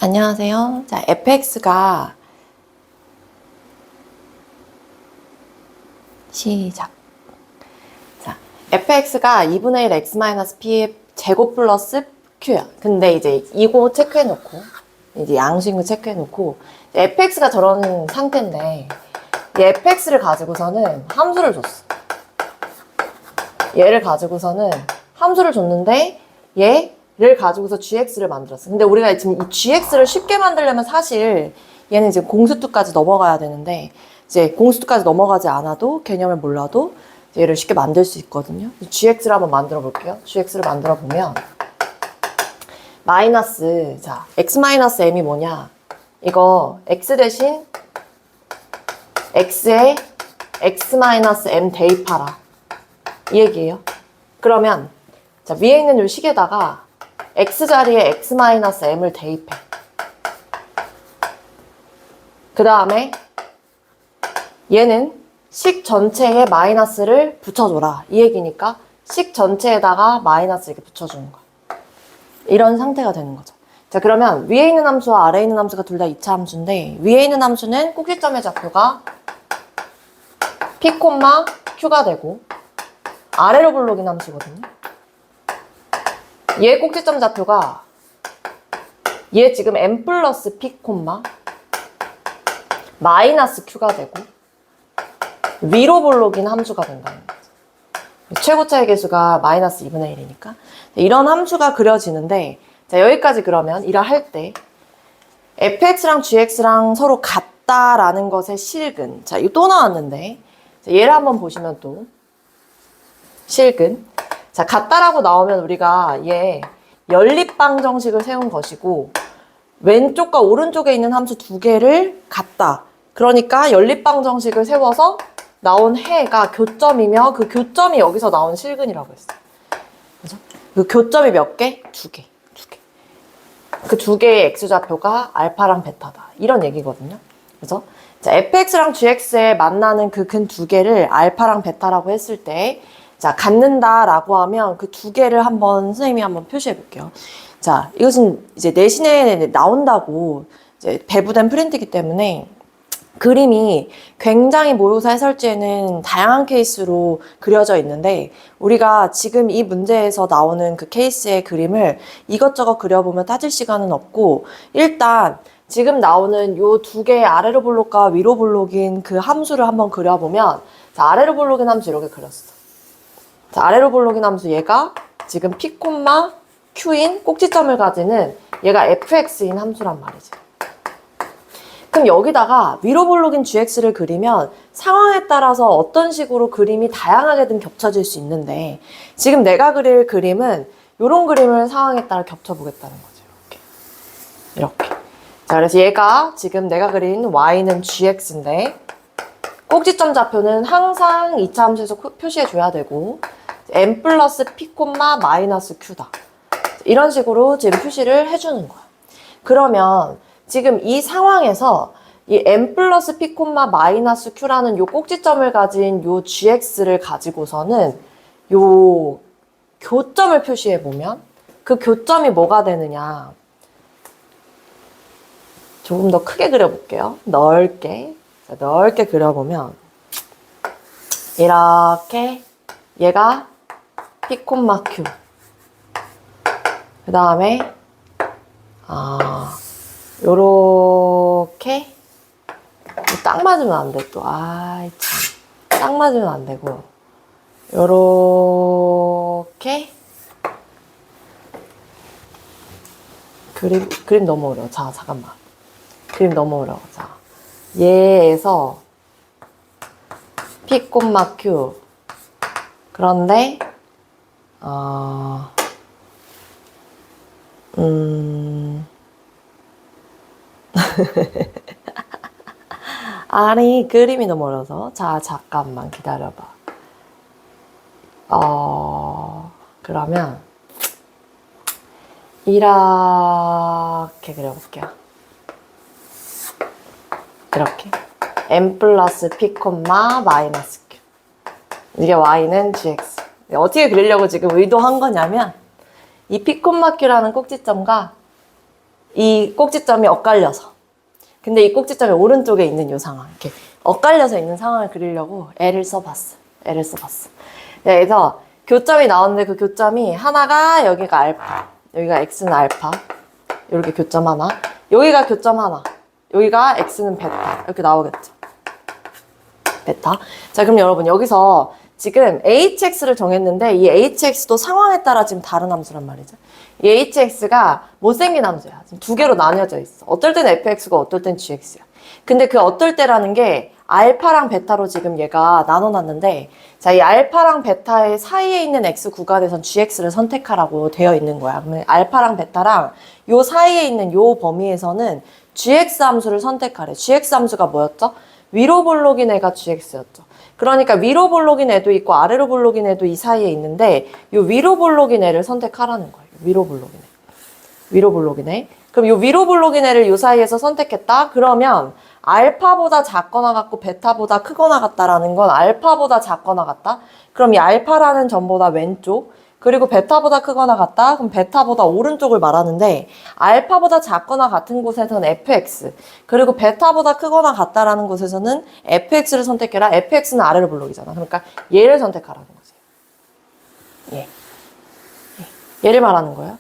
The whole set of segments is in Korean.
안녕하세요. 자, fx가 시작. 자, fx가 2분의 1 x-p의 제곱 플러스 q야. 근데 이제 이거 체크해놓고, 이제 양수인 체크해놓고, fx가 저런 상태인데, 이 fx를 가지고서는 함수를 줬어. 얘를 가지고서는 함수를 줬는데, 얘를 가지고서 gx를 만들었어. 근데 우리가 지금 이 gx를 쉽게 만들려면 사실 얘는 이제 공수투까지 넘어가야 되는데, 이제 공수투까지 넘어가지 않아도 개념을 몰라도 얘를 쉽게 만들 수 있거든요. gx를 한번 만들어 볼게요. gx를 만들어 보면 마이너스, 자, x-m이 뭐냐? 이거 x 대신 x에 x-m 대입하라. 이 얘기예요. 그러면 자, 위에 있는 이 식에다가 x 자리에 x-m을 대입해. 그 다음에 얘는 식 전체에 마이너스를 붙여줘라. 이 얘기니까 식 전체에다가 마이너스 이렇게 붙여주는 거야. 이런 상태가 되는 거죠. 자, 그러면 위에 있는 함수와 아래에 있는 함수가 둘 다 2차 함수인데, 위에 있는 함수는 꼭지점의 좌표가 p, q가 되고, 아래로 불러긴 함수거든요. 얘 꼭지점 좌표가 얘 지금 m 플러스 p, 마이너스 q가 되고, 위로 불러긴 함수가 된다는 거죠. 최고차의 개수가 마이너스 2분의 1이니까. 이런 함수가 그려지는데, 자, 여기까지 그러면 일할 때 fx랑 gx랑 서로 같다라는 것의 실근. 자, 이거 또 나왔는데, 자, 얘를 한번 보시면 또 실근. 자, 같다라고 나오면 우리가 얘 연립방 정식을 세운 것이고, 왼쪽과 오른쪽에 있는 함수 두 개를 같다. 그러니까 연립방 정식을 세워서 나온 해가 교점이며 그 교점이 여기서 나온 실근이라고 했어요. 그죠? 그 교점이 몇 개? 두 개. 그 두 개의 x좌표가 알파랑 베타다. 이런 얘기거든요. 그래서 자, fx랑 gx에 만나는 그 근 두 개를 알파랑 베타라고 했을 때, 자, 갖는다라고 하면 그 두 개를 선생님이 한번 표시해 볼게요. 자, 이것은 이제 내신에 나온다고 이제 배부된 프린트이기 때문에 그림이 굉장히 모의고사 해설지에는 다양한 케이스로 그려져 있는데, 우리가 지금 이 문제에서 나오는 그 케이스의 그림을 이것저것 그려보면 따질 시간은 없고, 일단 지금 나오는 요 두 개의 아래로 볼록과 위로 볼록인 그 함수를 한번 그려보면, 자, 아래로 볼록인 함수 이렇게 그렸어. 자, 아래로 볼록인 함수 얘가 지금 p, q인 꼭지점을 가지는 얘가 fx인 함수란 말이지. 그럼 여기다가 위로 볼록인 gx를 그리면 상황에 따라서 어떤 식으로 그림이 다양하게든 겹쳐질 수 있는데, 지금 내가 그릴 그림은 이런 그림을 상황에 따라 겹쳐보겠다는 거죠. 이렇게. 자, 그래서 얘가 지금 내가 그린 y는 gx인데, 꼭지점 좌표는 항상 2차 함수에서 표시해줘야 되고, m 플러스 p, 마이너스 q다. 이런 식으로 지금 표시를 해주는 거야. 그러면 지금 이 상황에서 이 m 플러스 p, 마이너스 q라는 요 꼭지점을 가진 요 gx를 가지고서는 요 교점을 표시해 보면 그 교점이 뭐가 되느냐. 조금 더 크게 그려볼게요. 넓게. 자, 넓게 그려보면 이렇게 얘가 p, q. 그 다음에 요렇게 딱 맞으면 안 돼 또. 아이 참. 딱 맞으면 안 되고 요렇게 그림 너무 어려워. 자, 잠깐만. 그림 너무 어려워. 자, 얘에서 p, q. 그런데 아니, 그림이 너무 어려서. 자, 잠깐만 기다려봐. 그러면 이렇게 그려볼게요. 이렇게 m 플러스 p, 마이너스 q. 이게 y는 gx. 어떻게 그리려고 지금 의도한 거냐면, 이 p, q라는 꼭지점과 이 꼭지점이 엇갈려서. 근데 이 꼭지점이 오른쪽에 있는 이 상황. 이렇게 엇갈려서 있는 상황을 그리려고 L을 써봤어. 네, 그래서 교점이 나오는데 그 교점이 하나가 여기가 알파, 여기가 X는 알파. 이렇게 교점 하나. 여기가 교점 하나. 여기가 X는 베타. 이렇게 나오겠죠. 베타. 자, 그럼 여러분 여기서 지금 hx를 정했는데 이 hx도 상황에 따라 지금 다른 함수란 말이죠. 이 hx가 못생긴 함수야. 지금 두 개로 나뉘어져 있어. 어떨 땐 fx고 어떨 땐 gx야. 근데 그 어떨 때라는 게 알파랑 베타로 지금 얘가 나눠놨는데 자, 이 알파랑 베타의 사이에 있는 x 구간에선 gx를 선택하라고 되어 있는 거야. 그러면 알파랑 베타랑 요 사이에 있는 요 범위에서는 gx 함수를 선택하래. gx 함수가 뭐였죠? 위로 볼록인 애가 gx였죠. 그러니까 위로 볼록인 애도 있고 아래로 볼록인 애도 이 사이에 있는데 이 위로 볼록인 애를 선택하라는 거예요. 위로 볼록인 애. 그럼 이 위로 볼록인 애를 이 사이에서 선택했다? 그러면 알파보다 작거나 같고 베타보다 크거나 같다라는 건 알파보다 작거나 같다? 그럼 이 알파라는 점보다 왼쪽 그리고 베타보다 크거나 같다? 그럼 베타보다 오른쪽을 말하는데 알파보다 작거나 같은 곳에서는 fx 그리고 베타보다 크거나 같다라는 곳에서는 fx를 선택해라. fx는 아래로 볼록이잖아. 그러니까 얘를 선택하라는 거지. 얘를 말하는 거예요.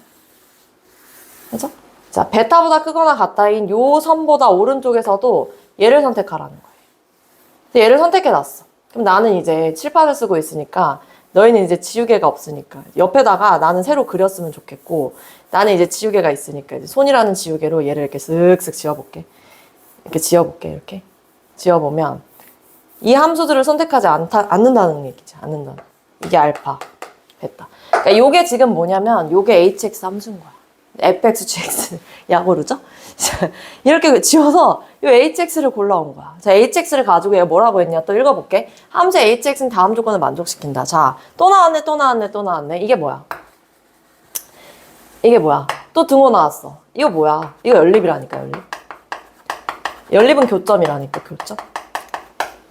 그죠? 자, 베타보다 크거나 같다인 요 선보다 오른쪽에서도 얘를 선택하라는 거예요. 얘를 선택해놨어. 그럼 나는 이제 칠판을 쓰고 있으니까 너희는 이제 지우개가 없으니까 옆에다가 나는 새로 그렸으면 좋겠고 나는 이제 지우개가 있으니까 이제 손이라는 지우개로 얘를 이렇게 쓱쓱 지워볼게. 이렇게 지워보면 이 함수들을 선택하지 않는다는 얘기지. 않는다는. 이게 알파, 베타. 그러니까 요게 지금 뭐냐면 요게 hx 함수인 거야. fx, gx 약오르죠? 이렇게 지워서 이 hx를 골라온 거야. 자, hx를 가지고 얘가 뭐라고 했냐? 또 읽어볼게. 함수 hx는 다음 조건을 만족시킨다. 자, 또 나왔네. 이게 뭐야? 또 등호 나왔어. 이거 뭐야? 이거 연립이라니까, 연립. 연립은 교점이라니까, 교점.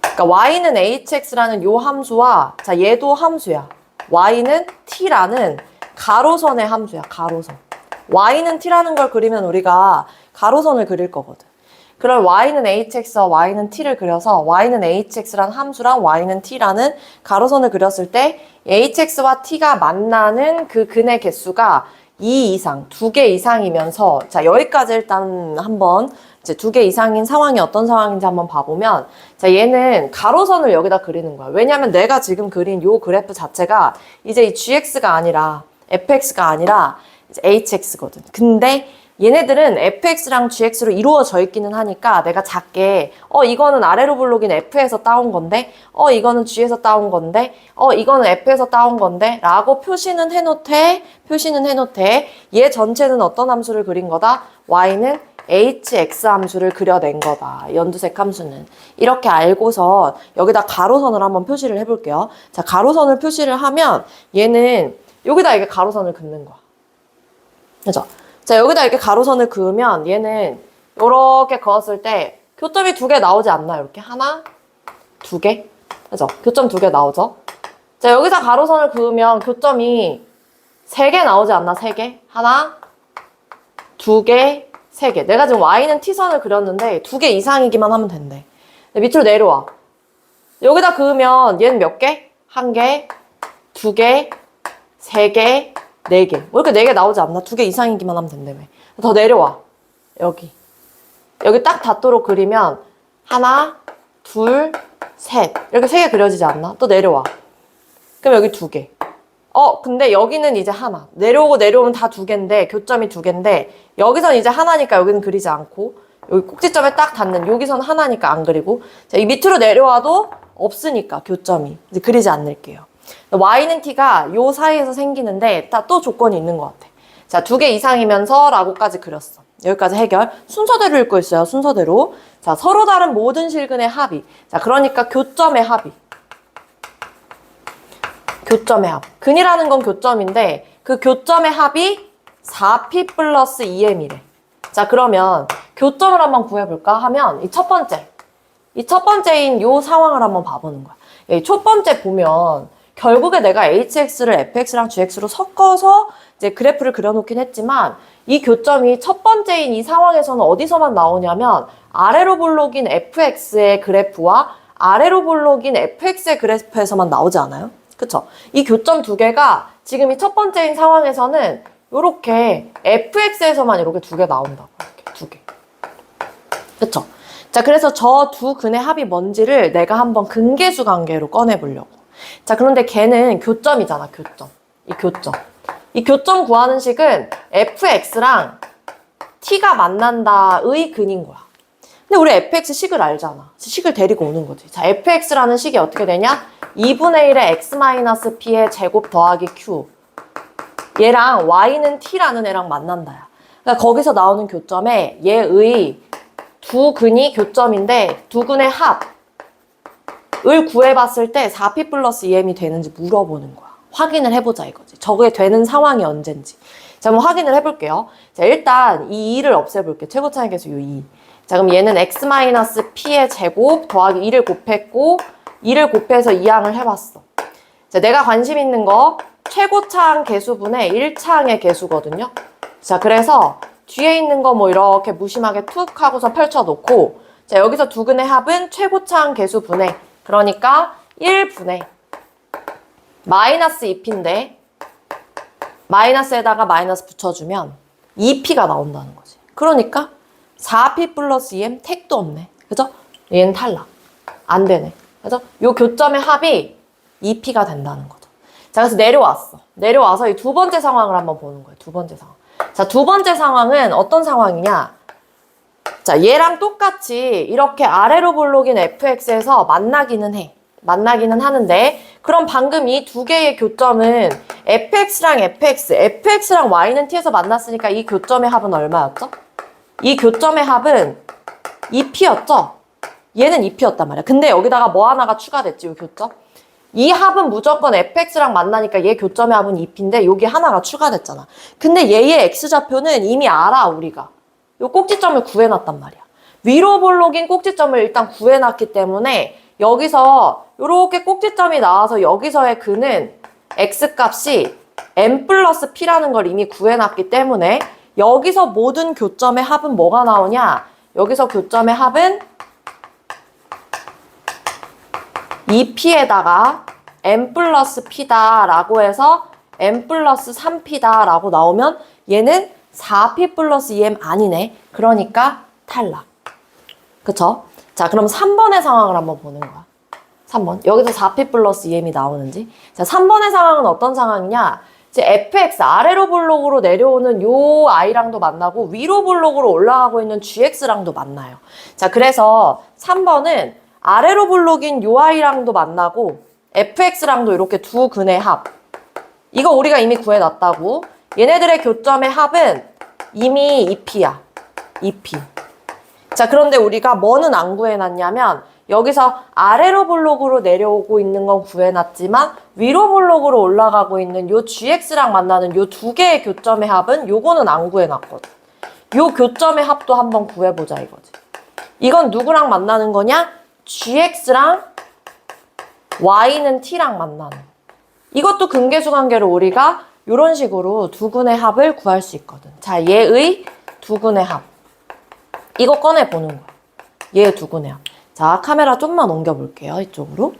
그러니까 y는 hx라는 요 함수와 자, 얘도 함수야. y는 t라는 가로선의 함수야, 가로선. y는 t라는 걸 그리면 우리가 가로선을 그릴 거거든. 그럼 y는 hx와 y는 t를 그려서 y는 hx란 함수랑 y는 t라는 가로선을 그렸을 때 hx와 t가 만나는 그 근의 개수가 2 이상, 2개 이상이면서 자, 여기까지 일단 한번 이제 2개 이상인 상황이 어떤 상황인지 한번 봐보면 자, 얘는 가로선을 여기다 그리는 거야. 왜냐면 내가 지금 그린 요 그래프 자체가 이제 이 gx가 아니라 fx가 아니라 이제 hx거든. 근데 얘네들은 fx랑 gx로 이루어져 있기는 하니까 내가 작게 이거는 아래로 볼록인 f에서 따온 건데 이거는 g에서 따온 건데 이거는 f에서 따온 건데 라고 표시는 해놓되 얘 전체는 어떤 함수를 그린 거다? y는 hx 함수를 그려낸 거다. 연두색 함수는. 이렇게 알고서 여기다 가로선을 한번 표시를 해볼게요. 자, 가로선을 표시를 하면 얘는 여기다 이게 가로선을 긋는 거야. 그죠? 자, 여기다 이렇게 가로선을 그으면 얘는 이렇게 그었을 때 교점이 2개 나오지 않나요? 이렇게 하나, 2개. 그죠? 교점 2개 나오죠? 자, 여기다 가로선을 그으면 교점이 3개 나오지 않나? 3개. 하나, 2개, 3개. 내가 지금 y는 t선을 그렸는데 2개 이상이기만 하면 된대. 밑으로 내려와. 여기다 그으면 얘는 몇 개? 1개, 2개, 3개, 4개. 뭐 이렇게 4개 나오지 않나? 2개 이상이기만 하면 된다며. 더 내려와. 여기 딱 닿도록 그리면 하나, 둘, 셋. 이렇게 3개 그려지지 않나? 또 내려와. 그럼 여기 2개. 근데 여기는 이제 하나. 내려오면 다 2개인데, 교점이 2개인데, 여기선 이제 하나니까 여기는 그리지 않고, 여기 꼭지점에 딱 닿는, 여기선 하나니까 안 그리고, 자, 이 밑으로 내려와도 없으니까, 교점이. 이제 그리지 않을게요. y는 t가 요 사이에서 생기는데 또 조건이 있는 것 같아. 자, 2개 이상이면서 라고까지 그렸어. 여기까지 해결. 순서대로 읽고 있어요. 순서대로. 자, 서로 다른 모든 실근의 합이. 자, 그러니까 교점의 합이. 교점의 합. 근이라는 건 교점인데 그 교점의 합이 4p 플러스 2m이래. 자, 그러면 교점을 한번 구해볼까 하면 이 첫 번째인 요 상황을 한번 봐보는 거야. 첫 번째 보면 결국에 내가 hx를 fx랑 gx로 섞어서 이제 그래프를 그려놓긴 했지만 이 교점이 첫 번째인 이 상황에서는 어디서만 나오냐면 아래로 볼록인 fx의 그래프와 아래로 볼록인 fx의 그래프에서만 나오지 않아요? 그쵸? 이 교점 두 개가 지금 이 첫 번째인 상황에서는 이렇게 fx에서만 이렇게 두 개 나온다고. 이렇게 두 개. 그쵸? 자, 그래서 저 두 근의 합이 뭔지를 내가 한번 근계수 관계로 꺼내보려고. 자, 그런데 걔는 교점이잖아, 교점. 이 교점 구하는 식은 fx랑 t가 만난다의 근인 거야. 근데 우리 fx 식을 알잖아. 식을 데리고 오는 거지. 자, fx라는 식이 어떻게 되냐? 2분의 1의 x-p의 제곱 더하기 q. 얘랑 y는 t라는 애랑 만난다야. 그러니까 거기서 나오는 교점에 얘의 두 근이 교점인데 두 근의 합을 구해봤을 때 4p 플러스 2m이 되는지 물어보는 거야. 확인을 해보자 이거지. 저게 되는 상황이 언젠지. 자, 한번 확인을 해볼게요. 자, 일단 이 2를 없애볼게요. 최고차의 계수 요 2. 자, 그럼 얘는 x-p의 제곱 더하기 2를 곱했고 2를 곱해서 2항을 해봤어. 자, 내가 관심 있는 거 최고차항 계수분의 1차항의 계수거든요. 자, 그래서 뒤에 있는 거 뭐 이렇게 무심하게 툭 하고서 펼쳐놓고 자, 여기서 두 근의 합은 최고차항 계수분의 그러니까 1분의 마이너스 2p인데 마이너스에다가 마이너스 붙여주면 2p가 나온다는 거지. 그러니까 4p 플러스 2m 택도 없네. 그죠? 얘는 탈락. 안 되네. 그죠? 요 교점의 합이 2p가 된다는 거죠. 자, 그래서 내려왔어. 내려와서 이 두 번째 상황을 한번 보는 거예요. 두 번째 상황. 자, 두 번째 상황은 어떤 상황이냐? 자, 얘랑 똑같이 이렇게 아래로 볼록인 fx에서 만나기는 해. 만나기는 하는데 그럼 방금 이 두 개의 교점은 fx랑 fx랑 y는 t에서 만났으니까 이 교점의 합은 얼마였죠? 이 교점의 합은 2p였죠? 얘는 2p였단 말이야. 근데 여기다가 뭐 하나가 추가됐지, 이 교점? 이 합은 무조건 fx랑 만나니까 얘 교점의 합은 2p인데 여기 하나가 추가됐잖아. 근데 얘의 x좌표는 이미 알아, 우리가. 요 꼭지점을 구해놨단 말이야. 위로 볼록인 꼭지점을 일단 구해놨기 때문에 여기서 요렇게 꼭지점이 나와서 여기서의 근은 x값이 m 플러스 p라는 걸 이미 구해놨기 때문에 여기서 모든 교점의 합은 뭐가 나오냐? 여기서 교점의 합은 2p에다가 m 플러스 p다 라고 해서 m 플러스 3p다 라고 나오면 얘는 4p 플러스 2m 아니네. 그러니까 탈락. 그쵸? 자, 그럼 3번의 상황을 한번 보는 거야. 3번. 여기서 4p 플러스 2m이 나오는지. 자, 3번의 상황은 어떤 상황이냐? 이제 fx 아래로 볼록으로 내려오는 요 i랑도 만나고 위로 볼록으로 올라가고 있는 gx랑도 만나요. 자, 그래서 3번은 아래로 볼록인 요 i랑도 만나고 fx랑도 이렇게 두 근의 합. 이거 우리가 이미 구해놨다고. 얘네들의 교점의 합은 이미 2p야. 2p. 자, 그런데 우리가 뭐는 안 구해놨냐면 여기서 아래로 볼록으로 내려오고 있는 건 구해놨지만 위로 볼록으로 올라가고 있는 요 gx랑 만나는 요 두 개의 교점의 합은 요거는 안 구해놨거든. 요 교점의 합도 한번 구해보자 이거지. 이건 누구랑 만나는 거냐? gx랑 y는 t랑 만나는. 이것도 근계수 관계로 우리가 요런 식으로 두 근의 합을 구할 수 있거든. 자, 얘의 두 근의 합. 이거 꺼내보는 거야. 얘의 두 근의 합. 자, 카메라 좀만 옮겨볼게요. 이쪽으로.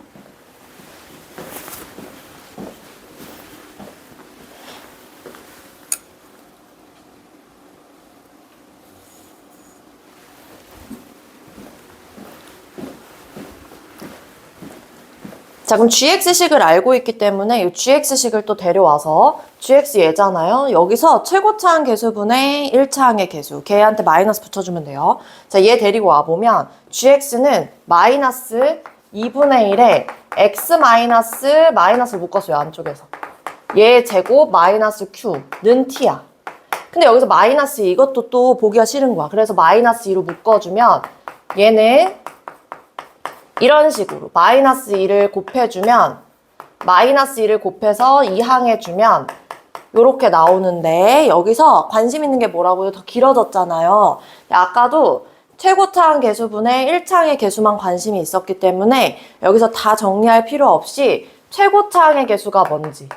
자, 그럼 gx식을 알고 있기 때문에 이 gx식을 또 데려와서 gx 얘잖아요. 여기서 최고차항 계수분의 1차항의 계수. 걔한테 마이너스 붙여주면 돼요. 자, 얘 데리고 와보면 gx는 마이너스 2분의 1에 x 마이너스 묶었어요. 안쪽에서. 얘 제곱 마이너스 q는 t야. 근데 여기서 마이너스 이것도 또 보기가 싫은 거야. 그래서 마이너스 2로 묶어주면 얘는 이런 식으로 마이너스 2를 곱해주면 마이너스 2를 곱해서 2항해주면 요렇게 나오는데 여기서 관심 있는 게 뭐라고요? 더 길어졌잖아요. 아까도 최고차항 계수분의 1차항의 계수만 관심이 있었기 때문에 여기서 다 정리할 필요 없이 최고차항의 개수가 뭔지,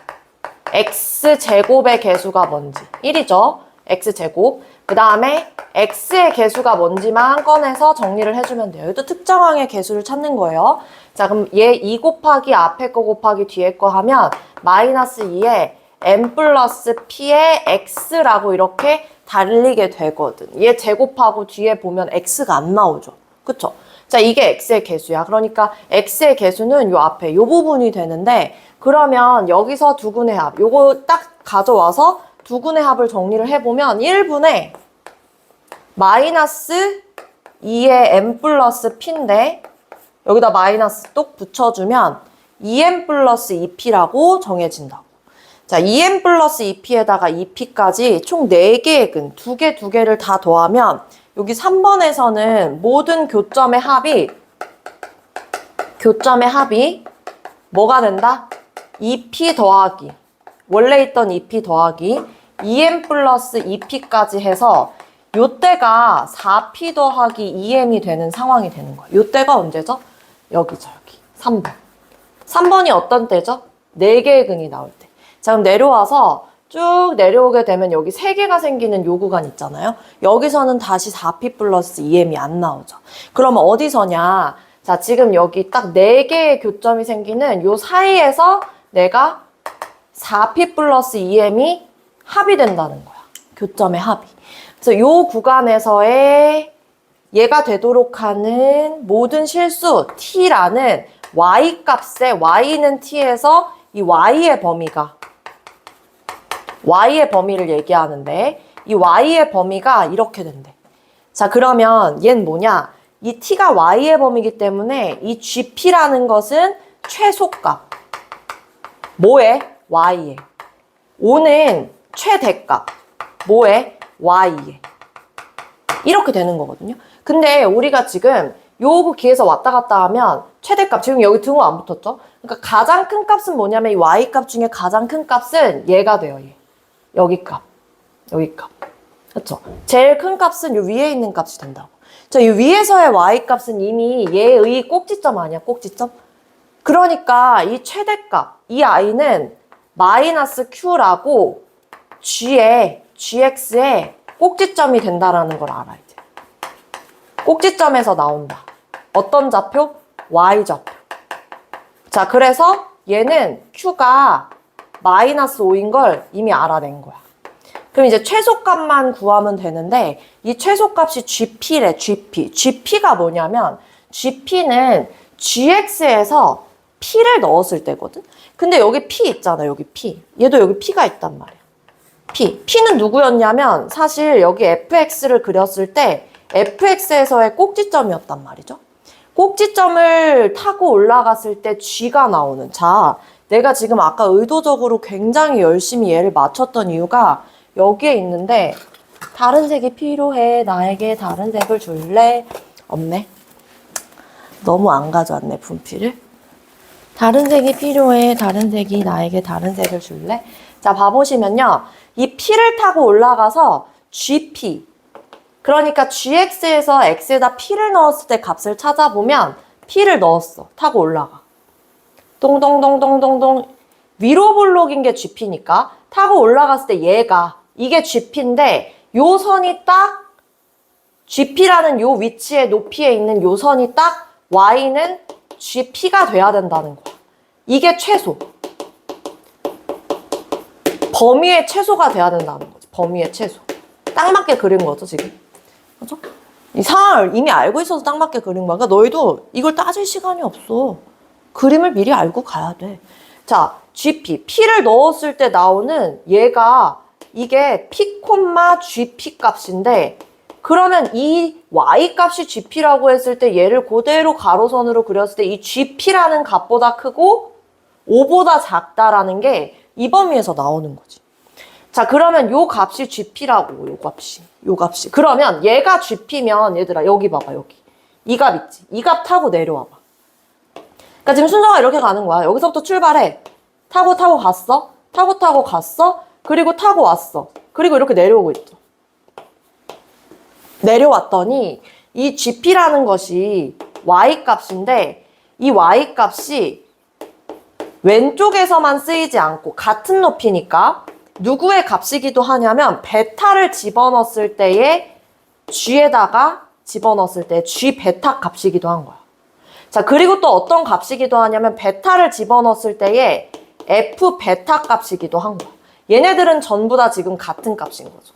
x제곱의 개수가 뭔지 1이죠. x제곱. 그 다음에 x의 개수가 뭔지만 꺼내서 정리를 해주면 돼요. 이것도 특정항의 개수를 찾는 거예요. 자, 그럼 얘 2 곱하기 앞에 거 곱하기 뒤에 거 하면 마이너스 2에 n 플러스 p의 x라고 이렇게 달리게 되거든. 얘 제곱하고 뒤에 보면 x가 안 나오죠. 그쵸? 자, 이게 x의 개수야. 그러니까 x의 개수는 요 앞에 요 부분이 되는데, 그러면 여기서 두근의 합, 요거 딱 가져와서 두근의 합을 정리를 해보면 1분의 마이너스 2의 n 플러스 p인데, 여기다 마이너스 똑 붙여주면 2n 플러스 2p라고 정해진다고. 자, 2n 플러스 2p에다가 2p까지 총 4개의 근, 2개, 2개를 다 더하면 여기 3번에서는 모든 교점의 합이 뭐가 된다? 2p 더하기, 원래 있던 2p 더하기 2n 플러스 2p까지 해서 요때가 4p 더하기 2m이 되는 상황이 되는 거예요. 요때가 언제죠? 여기죠, 여기. 3번. 3번이 어떤 때죠? 4개의 근이 나올 때. 자, 그럼 내려와서 쭉 내려오게 되면 여기 3개가 생기는 요 구간 있잖아요. 여기서는 다시 4p 플러스 2m이 안 나오죠. 그러면 어디서냐? 자, 지금 여기 딱 4개의 교점이 생기는 요 사이에서 내가 4p 플러스 2m이 합이 된다는 거야. 교점의 합이. 그래서 요 구간에서의 얘가 되도록 하는 모든 실수 t라는 y 값에 y는 t에서 이 y의 범위를 얘기하는데, 이 y의 범위가 이렇게 된대. 자, 그러면 얘는 뭐냐? 이 t가 y의 범위이기 때문에 이 gp라는 것은 최소값. 뭐에? y에. 5는 최대값. 뭐에? y에. 이렇게 되는 거거든요. 근데 우리가 지금 요 기에서 왔다 갔다 하면 최대값, 지금 여기 등호 안 붙었죠? 그러니까 가장 큰 값은 뭐냐면 이 y값 중에 가장 큰 값은 얘가 돼요. 얘. 여기 값. 그렇죠? 제일 큰 값은 요 위에 있는 값이 된다고. 자, 이 위에서의 y값은 이미 얘의 꼭지점 아니야? 꼭지점? 그러니까 이 최대값, 이 i는 마이너스 q라고 gx의 꼭지점이 된다라는 걸 알아야 돼. 꼭지점에서 나온다. 어떤 좌표? y좌표. 자, 그래서 얘는 q가 마이너스 5인 걸 이미 알아낸 거야. 그럼 이제 최소값만 구하면 되는데, 이 최소값이 gp래, gp. gp가 뭐냐면, gp는 gx에서 p를 넣었을 때거든? 근데 여기 p 있잖아, 여기 p. 얘도 여기 p가 있단 말이야. p는 누구였냐면, 사실 여기 fx를 그렸을 때 fx에서의 꼭지점이었단 말이죠. 꼭지점을 타고 올라갔을 때 g가 나오는. 자, 내가 지금 아까 의도적으로 굉장히 열심히 얘를 맞췄던 이유가 여기에 있는데, 다른 색이 필요해. 나에게 다른 색을 줄래? 없네. 너무 안 가져왔네, 분필을. 다른 색이 필요해. 다른 색이 나에게 다른 색을 줄래? 자, 봐보시면요. 이 P를 타고 올라가서 GP. 그러니까 GX에서 X에다 P를 넣었을 때 값을 찾아보면 P를 넣었어. 타고 올라가. 동동동동동동. 위로 볼록인 게 GP니까 타고 올라갔을 때 얘가, 이게 GP인데 요 선이 딱 GP라는 요 위치의 높이에 있는 요 선이 딱 Y는 GP가 돼야 된다는 거야. 이게 최소. 범위의 최소가 돼야 된다는 거지. 범위의 최소. 딱 맞게 그린 거죠, 지금. 그죠? 이 상황을 이미 알고 있어서 딱 맞게 그린 거야. 그러니까 너희도 이걸 따질 시간이 없어. 그림을 미리 알고 가야 돼. 자, GP. P를 넣었을 때 나오는 얘가, 이게 P, GP 값인데, 그러면 이 Y 값이 GP라고 했을 때 얘를 그대로 가로선으로 그렸을 때 이 GP라는 값보다 크고 5보다 작다라는 게 이 범위에서 나오는 거지. 자, 그러면 요 값이 GP라고, 요 값이. 그러면 얘가 GP면 얘들아 여기 봐봐, 여기. 이 값 있지? 이 값 타고 내려와봐. 그러니까 지금 순서가 이렇게 가는 거야. 여기서부터 출발해. 타고 갔어. 타고 갔어. 그리고 타고 왔어. 그리고 이렇게 내려오고 있죠. 내려왔더니 이 GP라는 것이 Y 값인데 이 Y 값이 왼쪽에서만 쓰이지 않고 같은 높이니까 누구의 값이기도 하냐면 베타를 집어넣었을 때의 g에다가 집어넣었을 때 g 베타 값이기도 한 거야. 자, 그리고 또 어떤 값이기도 하냐면 베타를 집어넣었을 때의 f 베타 값이기도 한 거야. 얘네들은 전부 다 지금 같은 값인 거죠.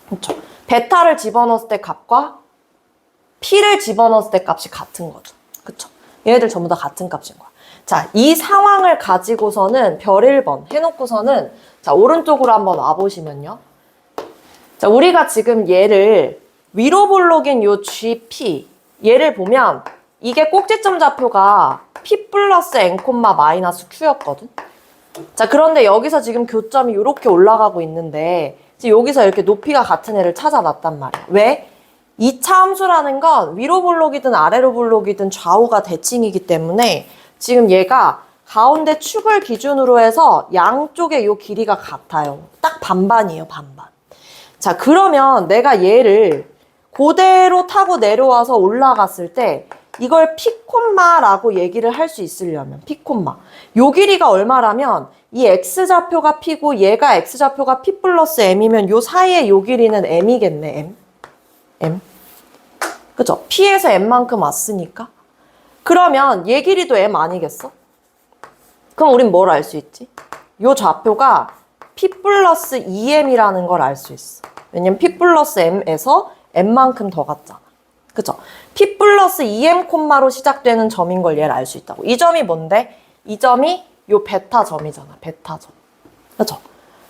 그렇죠? 베타를 집어넣었을 때 값과 p를 집어넣었을 때 값이 같은 거죠. 그렇죠? 얘네들 전부 다 같은 값인 거야. 자, 이 상황을 가지고서는 별 1번 해놓고서는 자, 오른쪽으로 한번 와보시면요. 자, 우리가 지금 얘를 위로 볼록인 요 GP 얘를 보면 이게 꼭지점 좌표가 P 플러스 N, 마이너스 Q였거든. 자, 그런데 여기서 지금 교점이 이렇게 올라가고 있는데 지금 여기서 이렇게 높이가 같은 애를 찾아놨단 말이야. 왜? 이 차함수라는 건 위로 볼록이든 아래로 볼록이든 좌우가 대칭이기 때문에 지금 얘가 가운데 축을 기준으로 해서 양쪽의 요 길이가 같아요. 딱 반반이에요, 반반. 자, 그러면 내가 얘를 그대로 타고 내려와서 올라갔을 때 이걸 피콤마라고 얘기를 할 수 있으려면 피콤마. 요 길이가 얼마라면 이 x좌표가 p고 얘가 x좌표가 p 플러스 m이면 요 사이에 요 길이는 m이겠네, m. 그죠? p에서 m만큼 왔으니까. 그러면 얘 길이도 m 아니겠어? 그럼 우린 뭘 알 수 있지? 요 좌표가 p 플러스 2m이라는 걸 알 수 있어. 왜냐면 p 플러스 m에서 m만큼 더 갔잖아. 그죠? p 플러스 2m 콤마로 시작되는 점인 걸 얘를 알 수 있다고. 이 점이 뭔데? 이 점이 요 베타 점이잖아. 베타 점. 그죠?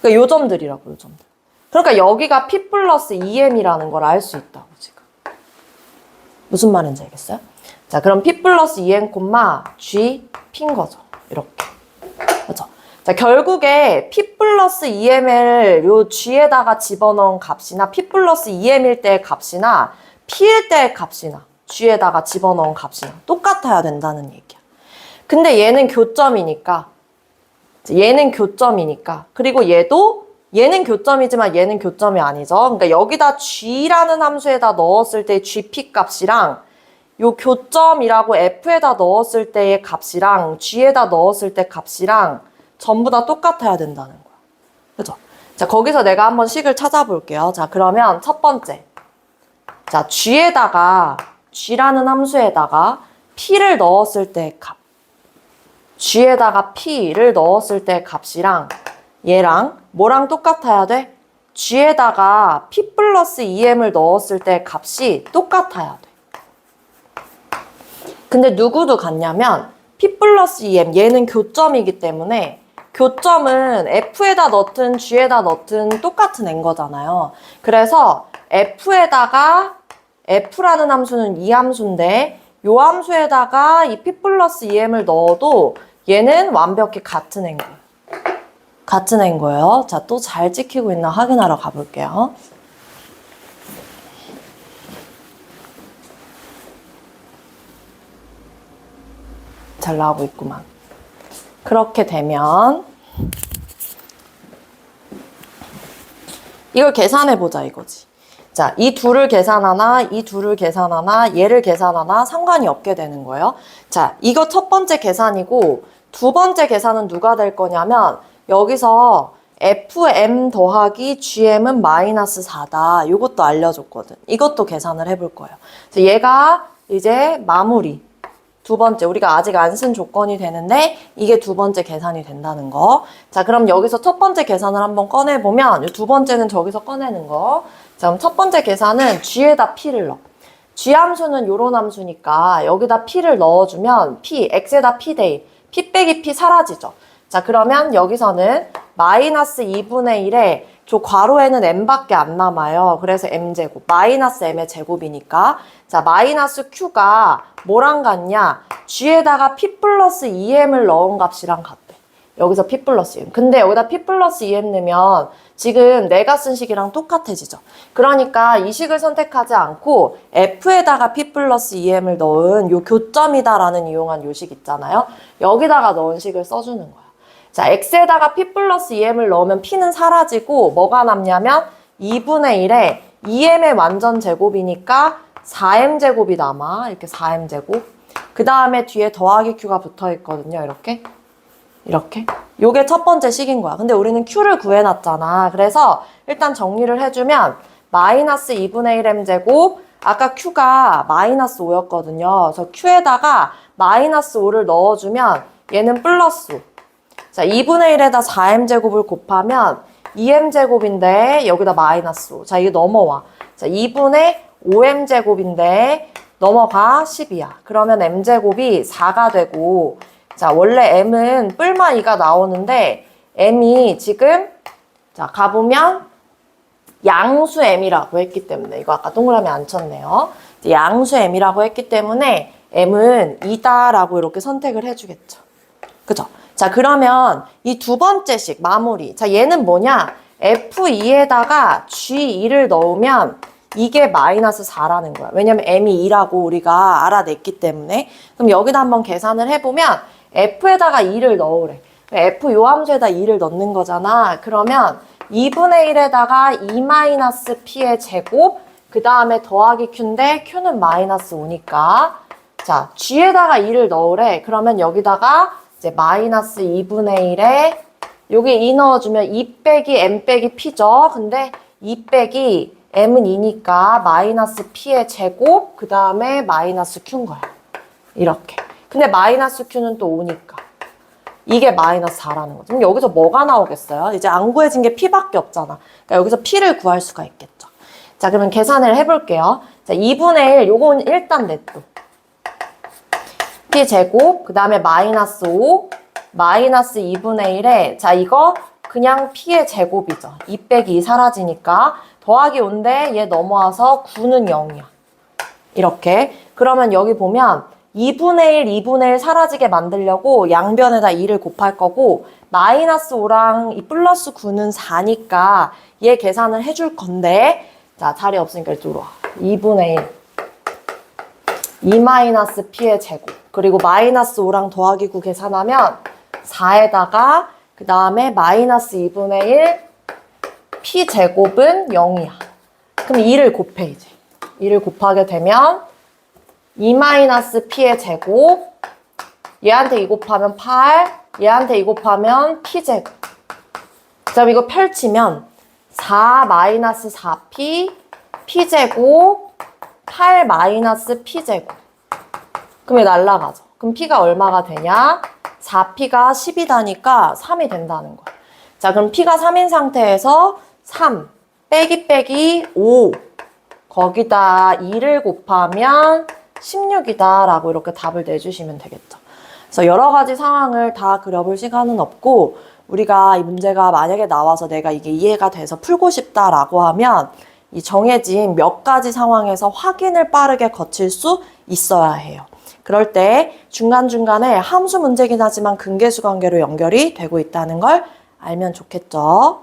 그러니까 요 점들이라고, 요 점들. 그러니까 여기가 p 플러스 2m이라는 걸 알 수 있다고, 지금. 무슨 말인지 알겠어요? 자, 그럼 p 플러스 2m 콤마 g p인 거죠. 이렇게. 그죠? 자, 결국에 p 플러스 2m을 요 g에다가 집어넣은 값이나 p 플러스 2m일 때의 값이나 p일 때의 값이나 g에다가 집어넣은 값이나 똑같아야 된다는 얘기야. 근데 얘는 교점이니까 그리고 얘는 교점이지만 얘는 교점이 아니죠. 그러니까 여기다 g라는 함수에다 넣었을 때 gp 값이랑 요 교점이라고 f에다 넣었을 때의 값이랑 g에다 넣었을 때 값이랑 전부 다 똑같아야 된다는 거야. 그죠? 자, 거기서 내가 한번 식을 찾아볼게요. 자, 그러면 첫 번째. 자, g라는 함수에다가 p를 넣었을 때 값. g에다가 p를 넣었을 때 값이랑 얘랑 뭐랑 똑같아야 돼? g에다가 p 플러스 2m을 넣었을 때 값이 똑같아야 돼. 근데 누구도 같냐면 p 플러스 2m 얘는 교점이기 때문에 교점은 f에다 넣든 g에다 넣든 똑같은 애인 거잖아요. 그래서 f에다가 f라는 함수는 이 함수인데 요 함수에다가 이 p 플러스 2m을 넣어도 얘는 완벽히 같은 애인 거예요. 같은 애인 거예요. 자, 또 잘 찍히고 있나 확인하러 가볼게요. 잘 나오고 있구만. 그렇게 되면 이걸 계산해보자 이거지. 자, 이 둘을 계산하나 이 둘을 계산하나 얘를 계산하나 상관이 없게 되는 거예요. 자, 이거 첫 번째 계산이고 두 번째 계산은 누가 될 거냐면 여기서 fm 더하기 gm은 마이너스 4다. 이것도 알려줬거든. 이것도 계산을 해볼 거예요. 그래서 얘가 이제 마무리. 두 번째, 우리가 아직 안 쓴 조건이 되는데 이게 두 번째 계산이 된다는 거. 자, 그럼 여기서 첫 번째 계산을 한번 꺼내보면 두 번째는 저기서 꺼내는 거. 자, 그럼 첫 번째 계산은 g에다 p를 넣어. g 함수는 요런 함수니까 여기다 p를 넣어주면 p, x에다 p 대1, p 빼기 p 사라지죠. 자, 그러면 여기서는 마이너스 2분의 1에 저 괄호에는 m밖에 안 남아요. 그래서 m제곱, 마이너스 m의 제곱이니까. 자, 마이너스 q가 뭐랑 같냐? g에다가 p 플러스 2m을 넣은 값이랑 같대. 여기서 p 플러스 2m. 근데 여기다 p 플러스 2m 넣으면 지금 내가 쓴 식이랑 똑같아지죠. 그러니까 이 식을 선택하지 않고 f에다가 p 플러스 2m을 넣은 요 교점이다라는 이용한 요 식 있잖아요. 여기다가 넣은 식을 써주는 거야. 자, x에다가 p 플러스 2m을 넣으면 p는 사라지고 뭐가 남냐면 2분의 1에 2m의 완전 제곱이니까 4m 제곱이 남아. 이렇게 4m 제곱. 그 다음에 뒤에 더하기 q가 붙어 있거든요. 이렇게. 이렇게. 요게 첫 번째 식인 거야. 근데 우리는 Q를 구해놨잖아. 그래서 일단 정리를 해주면 마이너스 2분의 1m제곱, 아까 Q가 마이너스 5였거든요. 그래서 Q에다가 마이너스 5를 넣어주면 얘는 플러스 5. 자, 2분의 1에다 4m제곱을 곱하면 2m제곱인데 여기다 마이너스 5. 자, 이게 넘어와. 자, 2분의 5m제곱인데 넘어가 10이야. 그러면 m제곱이 4가 되고, 자, 원래 m은 뿔마 2가 나오는데 m이 지금 자, 가보면 양수 m이라고 했기 때문에, 이거 아까 동그라미 안 쳤네요. 양수 m이라고 했기 때문에 m은 2다라고 이렇게 선택을 해주겠죠. 그죠? 자, 그러면 이 두 번째 식 마무리. 자, 얘는 뭐냐? F2에다가 G2를 넣으면 이게 마이너스 4라는 거야. 왜냐면 m이 2라고 우리가 알아냈기 때문에. 그럼 여기다 한번 계산을 해보면 F에다가 2를 넣으래. F 요 함수에다 2를 넣는 거잖아. 그러면 2분의 1에다가 2-p의 제곱, 그 다음에 더하기 q인데 q는 마이너스 5니까 자, g에다가 2를 넣으래. 그러면 여기다가 이제 마이너스 2분의 1에 여기 2 넣어주면 2 빼기 m 빼기 p죠. 근데 2 빼기 m은 2니까 마이너스 p의 제곱, 그 다음에 마이너스 q인 거야. 이렇게. 근데 마이너스 q는 또 5니까. 이게 마이너스 4라는 거죠. 그럼 여기서 뭐가 나오겠어요? 이제 안 구해진 게 p밖에 없잖아. 그러니까 여기서 p를 구할 수가 있겠죠. 자, 그러면 계산을 해볼게요. 자, 2분의 1, 요건 일단 냅둬. p 제곱, 그 다음에 마이너스 5, 마이너스 2분의 1에, 자, 이거 그냥 p의 제곱이죠. 2 빼기 2 사라지니까 더하기 5인데 얘 넘어와서 9는 0이야. 이렇게. 그러면 여기 보면 2분의 1, 2분의 1 사라지게 만들려고 양변에다 2를 곱할 거고, 마이너스 5랑 이 플러스 9는 4니까 얘 계산을 해줄 건데, 자, 자리 없으니까 이쪽으로 와. 2분의 1. 2-p의 제곱. 그리고 마이너스 5랑 더하기 9 계산하면 4에다가 그 다음에 마이너스 2분의 1 p 제곱은 0이야. 그럼 2를 곱해 이제. 2를 곱하게 되면 2-p의 제곱, 얘한테 2 곱하면 8, 얘한테 2 곱하면 p제곱. 자, 이거 펼치면 4-4p, p제곱, 8-p제곱. 그럼 이게 날라가죠. 그럼 p가 얼마가 되냐? 4p가 10이다니까 3이 된다는 거야. 자, 그럼 p가 3인 상태에서 3 빼기 5 거기다 2를 곱하면 16이다 라고 이렇게 답을 내주시면 되겠죠. 그래서 여러 가지 상황을 다 그려볼 시간은 없고, 우리가 이 문제가 만약에 나와서 내가 이게 이해가 돼서 풀고 싶다라고 하면 이 정해진 몇 가지 상황에서 확인을 빠르게 거칠 수 있어야 해요. 그럴 때 중간중간에 함수 문제긴 하지만 근계수 관계로 연결이 되고 있다는 걸 알면 좋겠죠.